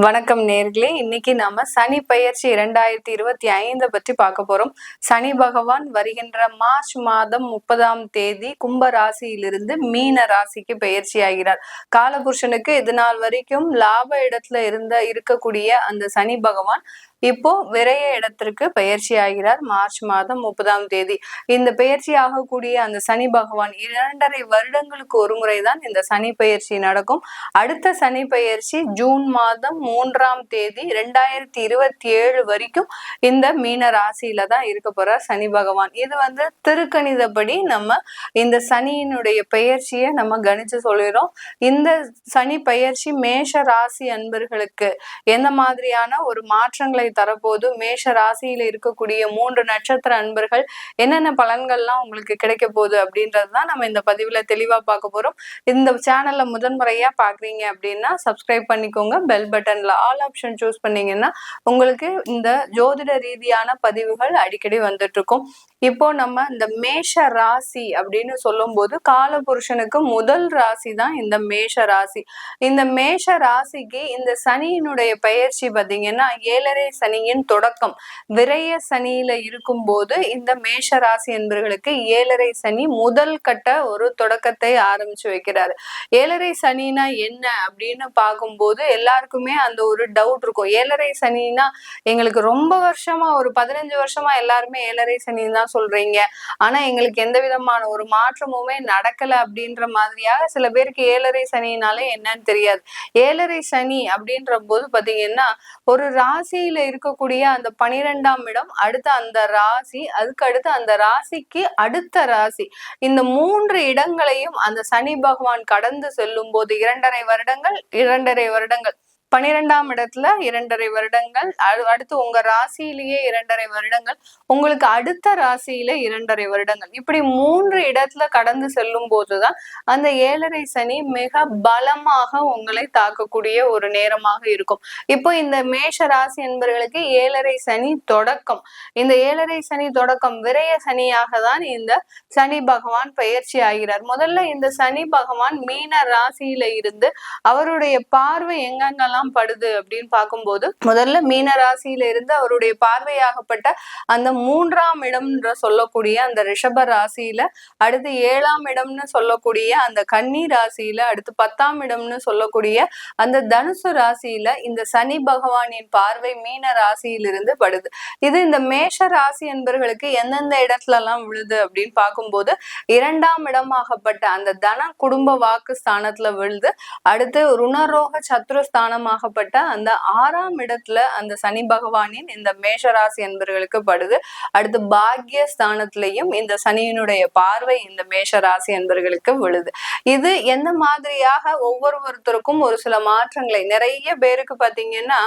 வணக்கம் நேர்களே. இன்னைக்கு நாம சனி பெயர்ச்சி 2025 பற்றி பார்க்க போறோம். சனி பகவான் வருகின்ற மார்ச் மாதம் 30ஆம் தேதி கும்ப ராசியிலிருந்து மீன ராசிக்கு பெயர்ச்சி ஆகிறார். காலபுருஷனுக்கு இது நாள் வரைக்கும் லாப இடத்துல இருக்கக்கூடிய அந்த சனி பகவான் இப்போ விரைய இடத்திற்கு பெயர்ச்சி ஆகிறார் மார்ச் மாதம் 30ஆம் தேதி. இந்த பெயர்ச்சி ஆகக்கூடிய அந்த சனி பகவான் 2.5 வருடங்களுக்கு ஒரு முறைதான் இந்த சனி பெயர்ச்சி நடக்கும். அடுத்த சனி பெயர்ச்சி ஜூன் மாதம் 3ஆம் தேதி 2027 வரைக்கும் இந்த மீன ராசியில தான் இருக்க போறார் சனி பகவான். இது திருக்கணிதப்படி நம்ம இந்த சனியினுடைய பெயர்ச்சியை நம்ம கணிச்சு சொல்லிடுறோம். இந்த சனி பெயர்ச்சி மேஷ ராசி அன்பர்களுக்கு எந்த மாதிரியான ஒரு மாற்றங்களை தரப்போது, மேஷ ராசியில இருக்கக்கூடிய 3 நட்சத்திர அன்பர்கள் என்னென்ன பலன்கள்லாம் உங்களுக்கு கிடைக்க போகுது அப்படின்றதுதான் நம்ம இந்த பதிவுல தெளிவா பார்க்க போறோம். இந்த சேனல்ல முதன்முறையா பாக்குறீங்க அப்படின்னா சப்ஸ்கிரைப் பண்ணிக்கோங்க. பெல் பட்டன்ல ஆல் ஆப்ஷன் சூஸ் பண்ணீங்கன்னா உங்களுக்கு இந்த ஜோதிட ரீதியான பதிவுகள் அடிக்கடி வந்துட்டு இருக்கும். இப்போ நம்ம இந்த மேஷ ராசி அப்படின்னு சொல்லும் போது காலபுருஷனுக்கு முதல் ராசி தான் இந்த மேஷ ராசி. இந்த மேஷ ராசிக்கு இந்த சனியினுடைய பெயர்ச்சி பார்த்தீங்கன்னா 7.5 சனியின் தொடக்கம். விரைய சனியில இருக்கும் போது இந்த மேஷ ராசி என்பவர்களுக்கு 7.5 சனி முதல் கட்ட ஒரு தொடக்கத்தை ஆரம்பிச்சு வைக்கிறாரு. 7.5 சனினா என்ன அப்படின்னு பார்க்கும்போது எல்லாருக்குமே அந்த ஒரு டவுட் இருக்கும். 7.5 சனினா எங்களுக்கு ரொம்ப வருஷமா ஒரு 15 வருஷமா எல்லாருமே 7.5 சனின்னு தான் சொல்றீங்க, ஆனா எங்களுக்கு எந்த விதமான ஒரு மாற்றமுமே நடக்கல அப்படின்ற மாதிரியாக சில பேருக்கு 7.5 சனினாலே என்னன்னு தெரியாது. 7.5 சனி அப்படின்ற போது பாத்தீங்கன்னா ஒரு ராசியில இருக்கக்கூடிய அந்த 12ஆம் இடம், அடுத்து அந்த ராசி, அதுக்கு அடுத்து அந்த ராசிக்கு அடுத்த ராசி, இந்த 3 இடங்களையும் அந்த சனி பகவான் கடந்து செல்லும் போது 2.5 வருடங்கள் 12ஆம் இடத்துல 2.5 வருடங்கள், அடுத்து உங்க ராசியிலேயே 2.5 வருடங்கள், உங்களுக்கு அடுத்த ராசியில 2.5 வருடங்கள், இப்படி 3 இடத்துல கடந்து செல்லும் போதுதான் அந்த 7.5 சனி மிக பலமாக உங்களை தாக்கக்கூடிய ஒரு நேரமாக இருக்கும். இப்போ இந்த மேஷ ராசி என்பவர்களுக்கு 7.5 சனி தொடக்கம். இந்த 7.5 சனி தொடக்கம் விரைய சனியாக தான் இந்த சனி பகவான் பயிற்சி ஆகிறார். முதல்ல இந்த சனி பகவான் மீன ராசியில இருந்து அவருடைய பார்வை எங்கெங்கெல்லாம் படுது அப்படின்னு பார்க்கும்போது முதல்ல மீன ராசியில இருந்து அவருடைய பார்வையாகப்பட்ட அந்த 3ஆம் இடம் சொல்லக்கூடிய அந்த ரிஷப ராசியில, அடுத்து 7ஆம் இடம்னு சொல்லக்கூடிய அந்த கன்னி ராசியில, அடுத்து 10ஆம் இடம்னு சொல்லக்கூடிய அந்த தனுசு ராசியில இந்த சனி பகவானின் பார்வை மீன ராசியிலிருந்து படுது. இது இந்த மேஷ ராசி என்பவர்களுக்கு எந்தெந்த இடத்துல எல்லாம் விழுது அப்படின்னு பார்க்கும்போது 2ஆம் இடமாகப்பட்ட அந்த தன குடும்ப வாக்கு ஸ்தானத்துல விழுது. அடுத்து ருணரோக சத்ருஸ்தானமாகப்பட்ட அந்த 6ஆம் இடத்துல அந்த சனி பகவானின் இந்த மேஷராசி என்பவர்களுக்கு படுது. அடுத்து பாக்ய ஸ்தானத்திலையும் இந்த சனியினுடைய பார்வை இந்த மேஷராசி என்பவர்களுக்கு விழுது. இது எந்த மாதிரியாக ஒவ்வொருத்தருக்கும் ஒரு சில மாற்றங்களை, நிறைய பேருக்கு பாத்தீங்கன்னா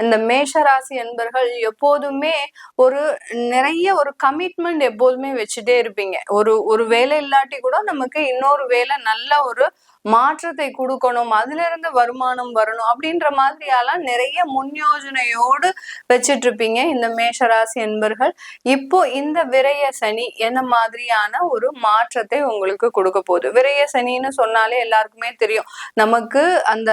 இந்த மேஷராசி என்பர்கள் எப்போதுமே நிறைய ஒரு கமிட்மெண்ட் எப்போதுமே வச்சுட்டே இருப்பீங்க. ஒரு வேலை இல்லாட்டி கூட நமக்கு இன்னொரு வேலை நல்ல ஒரு மாற்றத்தை கொடுக்கணும், அதுல இருந்து வருமானம் வரணும் அப்படின்ற மாதிரியாலாம் நிறைய முன்யோஜனையோடு வச்சிட்டு இருப்பீங்க இந்த மேஷராசி என்பர்கள். இப்போ இந்த விரைய சனி என்ன மாதிரியான ஒரு மாற்றத்தை உங்களுக்கு கொடுக்க போகுது? விரைய சனின்னு சொன்னாலே எல்லாருக்குமே தெரியும், நமக்கு அந்த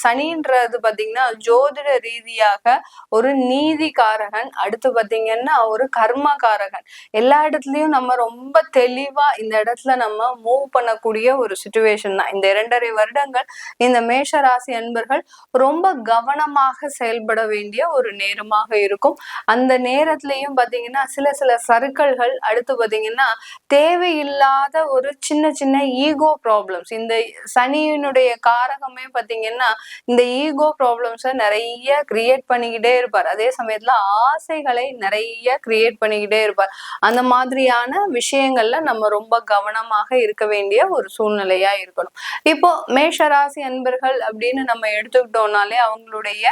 சனின்றது பாத்தீங்கன்னா ஜோதிட ரீதியாக ஒரு நீதிகாரகன், அடுத்து பாத்தீங்கன்னா ஒரு கர்மகாரகன். எல்லா இடத்துலயும் நம்ம ரொம்ப தெளிவா இந்த இடத்துல நம்ம மூவ் பண்ணக்கூடிய ஒரு சிச்சுவேஷன் தான். இந்த 2.5 வருடங்கள் இந்த மேஷ ராசி அன்பர்கள் ரொம்ப கவனமாக செயல்பட வேண்டிய ஒரு நேரமாக இருக்கும். அந்த நேரத்திலையும் பாத்தீங்கன்னா சில சறுக்கல்கள், அடுத்து பாத்தீங்கன்னா தேவையில்லாத ஒரு சின்ன ஈகோ ப்ராப்ளம்ஸ். இந்த சனியினுடைய காரகமே பாத்தீங்கன்னா இந்த ஈகோ ப்ராப்ளம்ஸை நிறைய கிரியேட் பண்ணிக்கிட்டே இருப்பார். அதே சமயத்துல ஆசைகளை நிறைய கிரியேட் பண்ணிக்கிட்டே இருப்பார். அந்த மாதிரியான விஷயங்கள்ல நம்ம ரொம்ப கவனமாக இருக்க வேண்டிய ஒரு சூழ்நிலையா இருக்கணும். இப்போ மேஷராசி அன்பர்கள் அப்படின்னு நம்ம எடுத்துக்கிட்டோம்னாலே அவங்களுடைய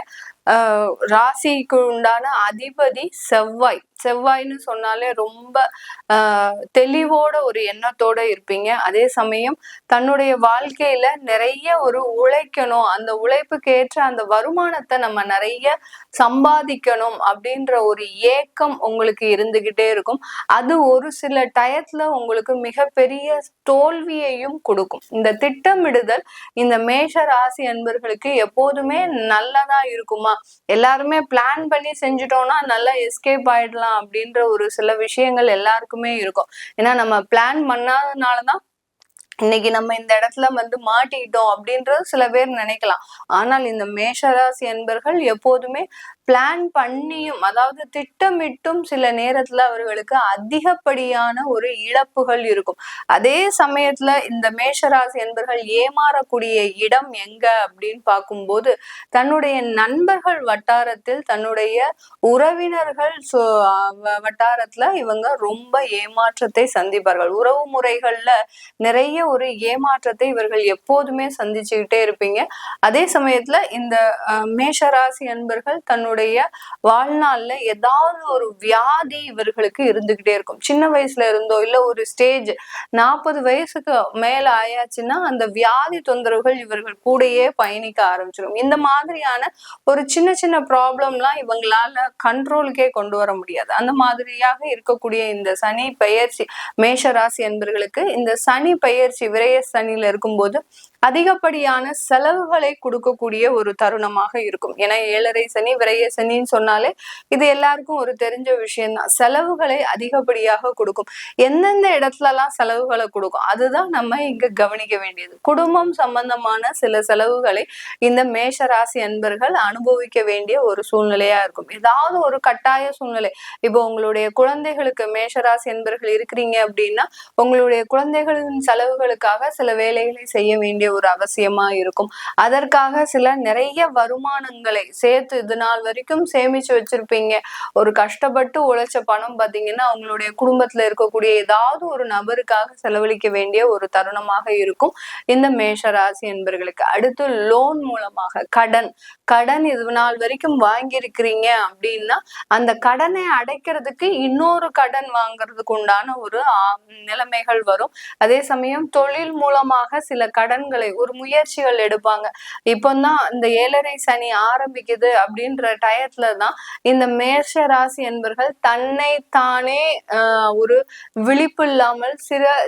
ராசிக்கு உண்டான அதிபதி செவ்வாய். செவ்வாய்ன்னு சொன்னாலே ரொம்ப தெளிவோட ஒரு எண்ணத்தோட இருப்பீங்க. அதே சமயம் தன்னுடைய வாழ்க்கையில நிறைய ஒரு உழைக்கணும், அந்த உழைப்புக்கு ஏற்ற அந்த வருமானத்தை நம்ம நிறைய சம்பாதிக்கணும் அப்படின்ற ஒரு ஏக்கம் உங்களுக்கு இருந்துகிட்டே இருக்கும். அது ஒரு சில டயத்துல உங்களுக்கு மிகப்பெரிய தோல்வியையும் கொடுக்கும். இந்த திட்டமிடுதல் இந்த மேஷ ராசி அன்பர்களுக்கு எப்போதுமே நல்லதா இருக்குமா? எல்லாருமே பிளான் பண்ணி செஞ்சுட்டோம்னா நல்லா எஸ்கேப் ஆயிடலாம் அப்படின்ற ஒரு சில விஷயங்கள் எல்லாருக்குமே இருக்கும். ஏன்னா நம்ம பிளான் பண்ணாதனாலதான் இன்னைக்கு நம்ம இந்த இடத்துல மாட்டிக்கிட்டோம் அப்படின்றது சில பேர் நினைக்கலாம். ஆனால் இந்த மேஷராசி அன்பர்கள் எப்போதுமே பிளான் பண்ணியும், அதாவது திட்டமிட்டும் சில நேரத்துல அவர்களுக்கு அதிகப்படியான ஒரு இழப்புகள் இருக்கும். அதே சமயத்துல இந்த மேஷராசி அன்பர்கள் ஏமாறக்கூடிய இடம் எங்க அப்படின்னு பார்க்கும்போது, தன்னுடைய நண்பர்கள் வட்டாரத்தில், தன்னுடைய உறவினர்கள் வட்டாரத்துல இவங்க ரொம்ப ஏமாற்றத்தை சந்திப்பார்கள். உறவு முறைகள்ல நிறைய ஒரு ஏமாற்றத்தை இவர்கள் எப்போதுமே சந்திச்சுக்கிட்டே இருப்பீங்க. அதே சமயத்துல இந்த மேஷராசி அன்பர்கள் தன்னுடைய வாழ்நாள்ல ஏதாவது ஒரு வியாதி இவர்களுக்கு இருந்துகிட்டே இருக்கும். சின்ன வயசுல இருந்தோ இல்ல ஒரு ஸ்டேஜ் 40 வயசுக்கு மேல ஆயாச்சுன்னா அந்த வியாதி தொந்தரவுகள் இவர்கள் கூடயே பயணிக்க ஆரம்பிச்சிடும். இந்த மாதிரியான ஒரு சின்ன சின்ன ப்ராப்ளம்லாம் இவங்களால கண்ட்ரோலுக்கே கொண்டு வர முடியாது. அந்த மாதிரியாக இருக்கக்கூடிய இந்த சனி பெயர்ச்சி மேஷராசி அன்பர்களுக்கு இந்த சனி பெயர்ச்சி விரய சனியில இருக்கும்போது அதிகப்படியான செலவுகளை கொடுக்கக்கூடிய ஒரு தருணமாக இருக்கும். ஏன்னா 7.5 சனி விரய சனின்னு சொன்னாலே இது எல்லாருக்கும் ஒரு தெரிஞ்ச விஷயம்தான். செலவுகளை அதிகப்படியாக கொடுக்கும். எந்தெந்த இடத்துல எல்லாம் செலவுகளை கொடுக்கும் அதுதான் நம்ம இங்க கவனிக்க வேண்டியது. குடும்பம் சம்பந்தமான சில செலவுகளை இந்த மேஷராசி அன்பர்கள் அனுபவிக்க வேண்டிய ஒரு சூழ்நிலையா இருக்கும். ஏதாவது ஒரு கட்டாய சூழ்நிலை. இப்போ உங்களுடைய குழந்தைகளுக்கு மேஷராசி அன்பர்கள் இருக்கிறீங்க அப்படின்னா உங்களுடைய குழந்தைகளின் செலவுகளுக்காக சில வேலைகளை செய்ய வேண்டிய ஒரு அவசியமா இருக்கும். அதற்காக சில நிறைய வருமானங்களை சேர்த்து இது நாள் வரைக்கும் சேமிச்சு வச்சிருப்பீங்க. ஒரு கஷ்டப்பட்டு உழைச்ச பணம் பாத்தீங்கன்னா அவங்களுடைய குடும்பத்துல இருக்கக்கூடிய ஏதாவது ஒரு நபருக்காக செலவழிக்க வேண்டிய ஒரு தருணமாக இருக்கும் இந்த மேஷராசி என்பர்களுக்கு. அடுத்து லோன் மூலமாக கடன் இது நாள் வரைக்கும் வாங்கியிருக்கிறீங்க அப்படின்னா அந்த கடனை அடைக்கிறதுக்கு இன்னொரு கடன் வாங்குறதுக்கு உண்டான ஒரு நிலைமைகள் வரும். அதே சமயம் தொழில் மூலமாக சில கடன்களை ஒரு முயற்சிகள் எடுப்பாங்க. இப்போதான் இந்த 7.5 சனி ஆரம்பிக்குது அப்படின்ற டயத்துலதான் இந்த மேஷ ராசி என்பர்கள் தன்னை தானே ஒரு விழிப்பு இல்லாமல்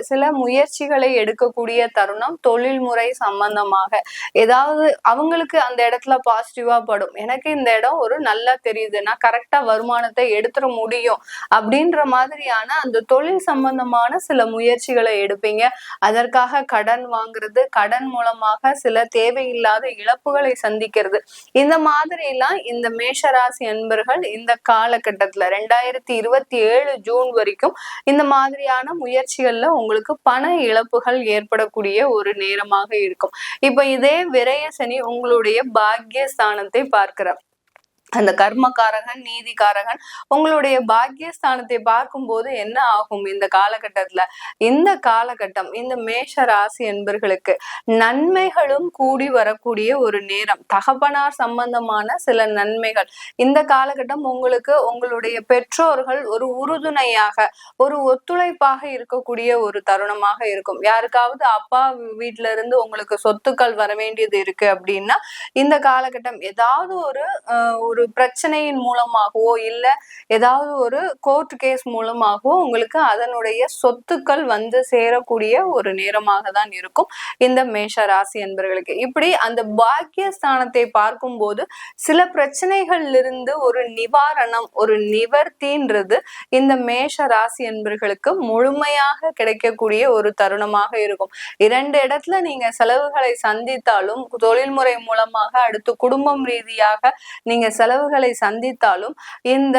சில முயற்சிகளை எடுக்கக்கூடிய தருணம். தொழில் முறை சம்பந்தமாக ஏதாவது அவங்களுக்கு அந்த இடத்துல பாசிட்டிவா படும். எனக்கு இந்த இடம் ஒரு நல்லா தெரியுது, நான் கரெக்டா வருமானத்தை எடுத்துட முடியும் அப்படின்ற மாதிரியான அந்த தொழில் சம்பந்தமான சில முயற்சிகளை எடுப்பீங்க. அதற்காக கடன் வாங்குறது, கடன் மூலமாக சில தேவையில்லாத இழப்புகளை சந்திக்கிறது, இந்த மாதிரி எல்லாம் இந்த மேஷராசி அன்பர்கள் இந்த காலகட்டத்துல 2027 ஜூன் வரைக்கும் இந்த மாதிரியான முயற்சிகள்ல உங்களுக்கு பண இழப்புகள் ஏற்படக்கூடிய ஒரு நேரமாக இருக்கும். இப்ப இதே விரய சனி உங்களுடைய பாக்கியஸ்தானத்தை பார்க்கிறார். அந்த கர்மகாரகன் நீதிகாரகன் உங்களுடைய பாக்கியஸ்தானத்தை பார்க்கும்போது என்ன ஆகும் இந்த காலகட்டத்துல? இந்த காலகட்டம் இந்த மேஷ ராசி என்பர்களுக்கு நன்மைகளும் கூடி வரக்கூடிய ஒரு நேரம். தகப்பனார் சம்பந்தமான சில நன்மைகள் இந்த காலகட்டம் உங்களுக்கு உங்களுடைய பெற்றோர்கள் ஒரு உறுதுணையாக ஒரு ஒத்துழைப்பாக இருக்கக்கூடிய ஒரு தருணமாக இருக்கும். யாருக்காவது அப்பா வீட்டுல இருந்து உங்களுக்கு சொத்துக்கள் வர வேண்டியது இருக்கு அப்படின்னா இந்த காலகட்டம் ஏதாவது ஒரு பிரச்சனையின் மூலமாகவோ இல்ல ஏதாவது ஒரு கோர்ட் கேஸ் மூலமாகவோ உங்களுக்கு அதனுடைய சொத்துக்கள் சேரக்கூடிய ஒரு நேரமாக தான் இருக்கும் இந்த மேஷ ராசி என்பவர்களுக்கு. இப்படி அந்த பாக்கியஸ்தானத்தை பார்க்கும்போது சில பிரச்சனைகள்ல இருந்து ஒரு நிவாரணம் ஒரு நிவர்த்தின்றது இந்த மேஷ ராசி என்பவர்களுக்கு முழுமையாக கிடைக்கக்கூடிய ஒரு தருணமாக இருக்கும். 2 இடத்துல நீங்க செலவுகளை சந்தித்தாலும் தொழில்முறை மூலமாக, அடுத்து குடும்பம் ரீதியாக நீங்க செலவுகளை சந்தித்தாலும் இந்த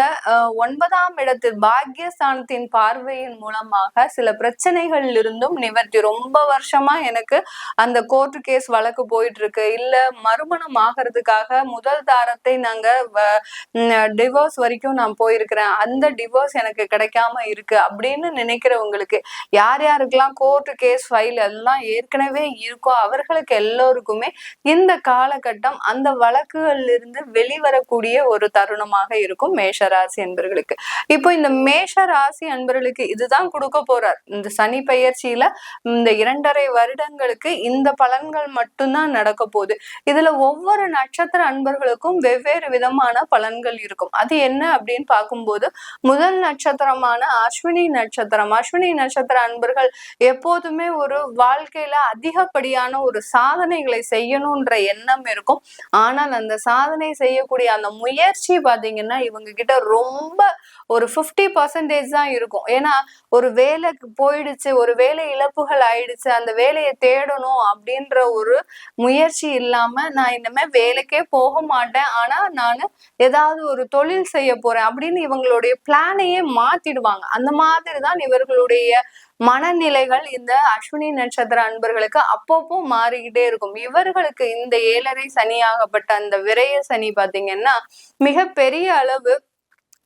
9ஆம் இடத்தில் பாக்கியஸ்தானத்தின் பார்வையின் மூலமாக சில பிரச்சனைகள் இருந்தும் நிவர்த்தி. ரொம்ப வருஷமா எனக்கு அந்த கோர்ட் கேஸ் வழக்கு போயிட்டு இருக்கு, இல்ல மறுமணம் ஆகிறதுக்காக முதல் தாரத்தை நாங்க டிவோர்ஸ் வரைக்கும் நான் போயிருக்கிறேன், அந்த டிவோர்ஸ் எனக்கு கிடைக்காம இருக்கு அப்படின்னு நினைக்கிறவங்களுக்கு, யார் யாருக்கெல்லாம் கோர்ட் கேஸ் ஃபைல் எல்லாம் ஏற்கனவே இருக்கோ அவர்களுக்கு எல்லோருக்குமே இந்த காலகட்டம் அந்த வழக்குகள்ல இருந்து வெளிவரக்கூடிய செய்யக்கூடிய ஒரு தருணமாக இருக்கும் மேஷ ராசி அன்பர்களுக்கு. இப்போ இந்த மேஷ ராசி அன்பர்களுக்கு இதுதான் கொடுக்க போறார் இந்த சனி பெயர்ச்சியில. இந்த 2.5 வருடங்களுக்கு இந்த பலன்கள் மட்டும்தான் நடக்க போகுது. இதுல ஒவ்வொரு நட்சத்திர அன்பர்களுக்கும் வெவ்வேறு விதமான பலன்கள் இருக்கும். அது என்ன அப்படின்னு பார்க்கும்போது, முதல் நட்சத்திரமான அஸ்வினி நட்சத்திரம். அஸ்வினி நட்சத்திர அன்பர்கள் எப்போதுமே ஒரு வாழ்க்கையில அதிகப்படியான ஒரு சாதனைகளை செய்யணும்ன்ற எண்ணம் இருக்கும். ஆனால் அந்த சாதனை செய்யக்கூடிய அந்த முயற்சி பாத்தீங்கன்னா இவங்க கிட்ட ரொம்ப ஒரு 50% தான் இருக்கும். ஏன்னா ஒரு வேலைக்கு போயிடுச்சு, ஒரு வேலை இழப்புகள் ஆயிடுச்சு, அந்த வேலையை தேடணும் அப்படின்ற ஒரு முயற்சி இல்லாம நான் இனிமே வேலைக்கே போக மாட்டேன், ஆனா நான் ஏதாவது ஒரு தொழில் செய்ய போறேன் அப்படின்னு இவங்களுடைய பிளானையே மாத்திடுவாங்க. அந்த மாதிரிதான் இவர்களுடைய மனநிலைகள் இந்த அஸ்வினி நட்சத்திர அன்பர்களுக்கு அப்பப்போ மாறிக்கிட்டே இருக்கும். இவர்களுக்கு இந்த 7.5 சனியாகப்பட்ட அந்த விரய சனி பாத்தீங்கன்னா மிக பெரிய அளவு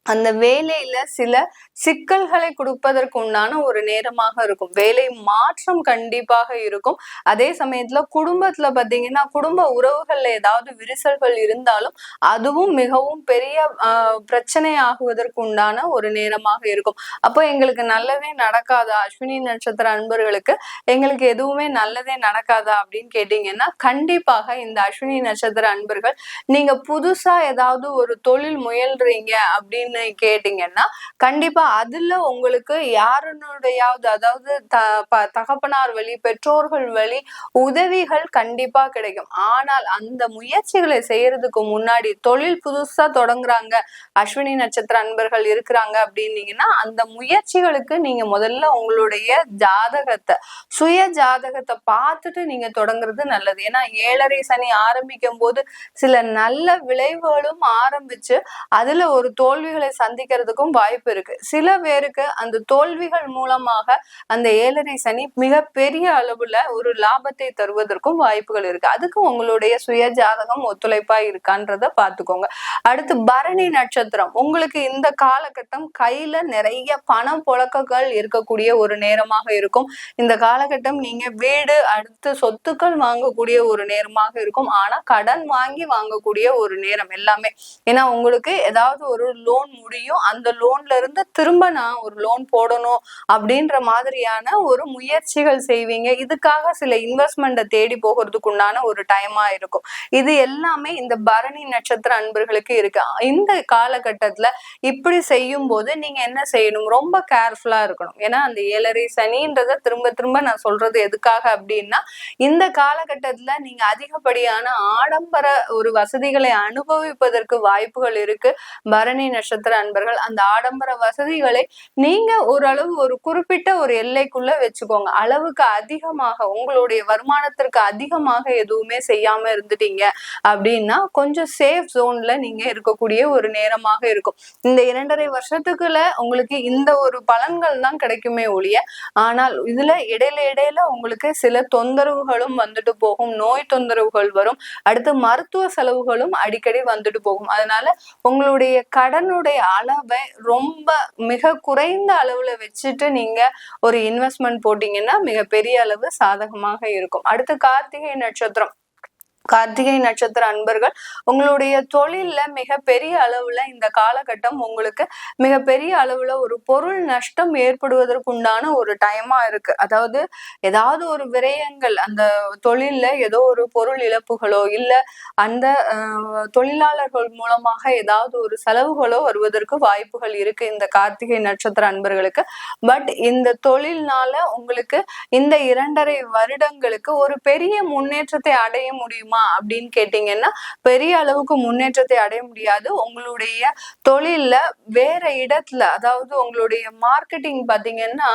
அந்த வேலையில சில சிக்கல்களை கொடுப்பதற்கு உண்டான ஒரு நேரமாக இருக்கும். வேலை மாற்றம் கண்டிப்பாக இருக்கும். அதே சமயத்துல குடும்பத்துல பாத்தீங்கன்னா குடும்ப உறவுகள்ல ஏதாவது விரிசல்கள் இருந்தாலும் அதுவும் மிகவும் பெரிய பிரச்சனை ஆகுவதற்கு உண்டான ஒரு நேரமாக இருக்கும். அப்போ எங்களுக்கு நல்லதே நடக்காதா, அஸ்வினி நட்சத்திர அன்பர்களுக்கு எங்களுக்கு எதுவுமே நல்லதே நடக்காதா அப்படின்னு கேட்டீங்கன்னா கண்டிப்பாக இந்த அஸ்வினி நட்சத்திர அன்பர்கள் நீங்க புதுசா ஏதாவது ஒரு தொழில் முயல்றீங்க அப்படின்னு கேட்டீங்கன்னா கண்டிப்பா அதுல உங்களுக்கு யாருனுடையாவது அதாவது தகப்பனார் வழி, பெற்றோர்கள் வழி உதவிகள் கண்டிப்பா கிடைக்கும். ஆனால் அந்த முயற்சிகளை செய்யறதுக்கு முன்னாடி தொழில் புதுசா தொடங்குறாங்க அஸ்வினி நட்சத்திர அன்பர்கள் இருக்கிறாங்க அப்படின்னீங்கன்னா அந்த முயற்சிகளுக்கு நீங்க முதல்ல உங்களுடைய ஜாதகத்தை, சுய ஜாதகத்தை பார்த்துட்டு நீங்க தொடங்குறது நல்லது. ஏன்னா 7.5 சனி ஆரம்பிக்கும் போது சில நல்ல விளைவுகளும் ஆரம்பிச்சு அதுல ஒரு தோல்விகளை சந்திக்கிறதுக்கும் வாய்ப்பு இருக்கு. சில பேருக்கு அந்த தோல்விகள் மூலமாக அந்த 7.5 சனி மிக பெரிய அளவுல ஒரு லாபத்தை தருவதற்கும் வாய்ப்புகள் இருக்கு. அதுக்கு உங்களுடைய சுய ஜாதகம் ஒத்துழைப்பா இருக்கான்றத பாத்துக்கோங்க. அடுத்து பரணி நட்சத்திரம். உங்களுக்கு இந்த காலகட்டம் கையில நிறைய பணம் புழக்கங்கள் இருக்கக்கூடிய ஒரு நேரமாக இருக்கும். இந்த காலகட்டம் நீங்க வீடு, அடுத்து சொத்துக்கள் வாங்கக்கூடிய ஒரு நேரமாக இருக்கும். ஆனா கடன் வாங்கி வாங்கக்கூடிய ஒரு நேரம் எல்லாமே. ஏன்னா உங்களுக்கு ஏதாவது ஒரு லோன் முடியும், அந்த லோன்ல இருந்து திரும்ப நான் ஒரு லோன் போடணும் அப்படின்ற மாதிரியான ஒரு முயற்சிகள் செய்வீங்க. இதுக்காக சில இன்வெஸ்ட்மெண்ட்டை தேடி போகிறதுக்கு உண்டான ஒரு டைமா இருக்கும். இது எல்லாமே இந்த பரணி நட்சத்திர அன்பர்களுக்கு இருக்கு. இந்த காலகட்டத்துல இப்படி செய்யும் போது நீங்க என்ன செய்யணும், ரொம்ப கேர்ஃபுல்லா இருக்கணும். ஏன்னா அந்த 7.5 சனின்றத திரும்ப திரும்ப நான் சொல்றது எதுக்காக அப்படின்னா இந்த காலகட்டத்துல நீங்க அதிகப்படியான ஆடம்பர ஒரு வசதிகளை அனுபவிப்பதற்கு வாய்ப்புகள் இருக்கு. பரணி நட்சத்திர அன்பர்கள் அந்த ஆடம்பர வசதிகளை நீங்க ஓரளவு ஒரு குறிப்பிட்ட ஒரு எல்லைக்குள்ள வச்சுக்கோங்க. அளவுக்கு அதிகமாக உங்களுடைய வருமானத்திற்கு அதிகமாக எதுவுமே செய்யாம இருந்துட்டீங்க அப்படின்னா கொஞ்சம் சேஃப் ஜோன்ல நீங்க இருக்கக்கூடிய ஒரு நேரமாக இருக்கும். இந்த 2.5 வருஷத்துக்குள்ள உங்களுக்கு இந்த ஒரு பலன்கள் தான் கிடைக்குமே ஒழிய, ஆனால் இதுல இடையில உங்களுக்கு சில தொந்தரவுகளும் வந்துட்டு போகும். நோய் தொந்தரவுகள் வரும். அடுத்து மருத்துவ செலவுகளும் அடிக்கடி வந்துட்டு போகும். அதனால உங்களுடைய கடனுடைய அளவை ரொம்ப மிக குறைந்த அளவுல வச்சுட்டு நீங்க ஒரு இன்வெஸ்ட்மெண்ட் போட்டீங்கன்னா மிக பெரிய அளவு சாதகமாக இருக்கும். அடுத்து கார்த்திகை நட்சத்திரம். கார்த்திகை நட்சத்திர அன்பர்கள் உங்களுடைய தொழில்ல மிக பெரிய அளவுல இந்த காலகட்டம் உங்களுக்கு மிக பெரிய அளவுல ஒரு பொருள் நஷ்டம் ஏற்படுவதற்கு உண்டான ஒரு டைமா இருக்கு. அதாவது ஏதாவது ஒரு விரயங்கள் அந்த தொழில்ல ஏதோ ஒரு பொருள் இழப்புகளோ இல்ல அந்த தொழிலாளர்கள் மூலமாக ஏதாவது ஒரு செலவுகளோ வருவதற்கு வாய்ப்புகள் இருக்கு இந்த கார்த்திகை நட்சத்திர அன்பர்களுக்கு. பட் இந்த தொழில்னால உங்களுக்கு இந்த 2.5 வருடங்களுக்கு ஒரு பெரிய முன்னேற்றத்தை அடைய முடியுமா அப்படின்னு கேட்டீங்கன்னா பெரிய அளவுக்கு முன்னேற்றத்தை அடைய முடியாது. உங்களுடைய தொழில்ல வேற இடத்துல, அதாவது உங்களுடைய மார்க்கெட்டிங் பாத்தீங்கன்னா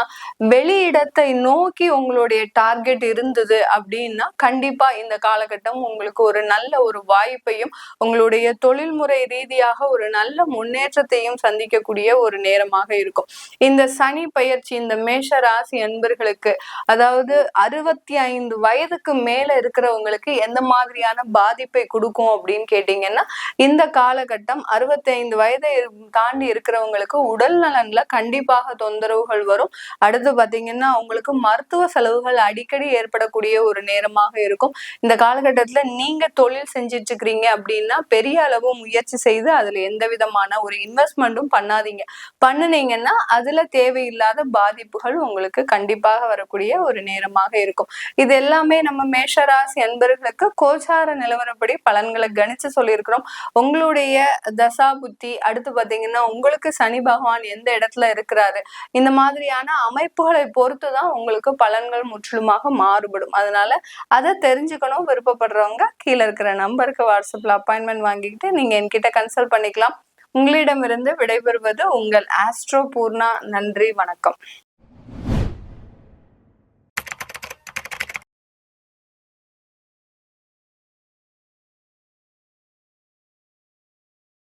வெளி இடத்தை நோக்கி உங்களுடைய டார்கெட் இருந்தது அப்படின்னா கண்டிப்பா இந்த காலகட்டம் உங்களுக்கு ஒரு நல்ல ஒரு வாய்ப்பையும் உங்களுடைய தொழில்முறை ரீதியாக ஒரு நல்ல முன்னேற்றத்தையும் சந்திக்கக்கூடிய ஒரு நேரமாக இருக்கும். இந்த சனி பயிற்சி இந்த மேஷ ராசி அன்பர்களுக்கு, அதாவது 65 வயதுக்கு மேல இருக்கிறவங்களுக்கு எந்த மாதிரி மாதிரியான பாதிப்பை கொடுக்கும் அப்படின்னு கேட்டீங்கன்னா, இந்த காலகட்டம் 65 வயதை தாண்டி இருக்கிறவங்களுக்கு உடல் நலன்ல கண்டிப்பாக தொந்தரவுகள் வரும். அடுத்து பாத்தீங்கன்னா உங்களுக்கு மருத்துவ செலவுகள் அடிக்கடி ஏற்படக்கூடிய ஒரு நேரமாக இருக்கும். இந்த காலகட்டத்துல நீங்க தொழில் செஞ்சுட்டு இருக்கிறீங்க அப்படின்னா பெரிய அளவு முயற்சி செய்து அதுல எந்த விதமான ஒரு இன்வெஸ்ட்மெண்ட்டும் பண்ணாதீங்க. பண்ணுனீங்கன்னா அதுல தேவையில்லாத பாதிப்புகள் உங்களுக்கு கண்டிப்பாக வரக்கூடிய ஒரு நேரமாக இருக்கும். இது எல்லாமே நம்ம மேஷராசி அன்பர்களுக்கு கோச்சார நிலவரப்படி பலன்களை கணிச்சு சொல்லியிருக்கிறோம். உங்களுடைய தசா புத்தி, அடுத்து பாத்தீங்கன்னா உங்களுக்கு சனி பகவான் எந்த இடத்துல இருக்கிறாரு, இந்த மாதிரியான அமைப்புகளை பொறுத்துதான் உங்களுக்கு பலன்கள் முற்றிலுமாக மாறுபடும். அதனால அதை தெரிஞ்சுக்கணும் விருப்பப்படுறவங்க கீழே இருக்கிற நம்பருக்கு வாட்ஸ்அப்ல அப்பாயின்மெண்ட் வாங்கிக்கிட்டு நீங்க என்கிட்ட கன்சல்ட் பண்ணிக்கலாம். உங்களிடமிருந்து விடைபெறுவது உங்கள் ஆஸ்ட்ரோ பூர்ணா. நன்றி, வணக்கம்.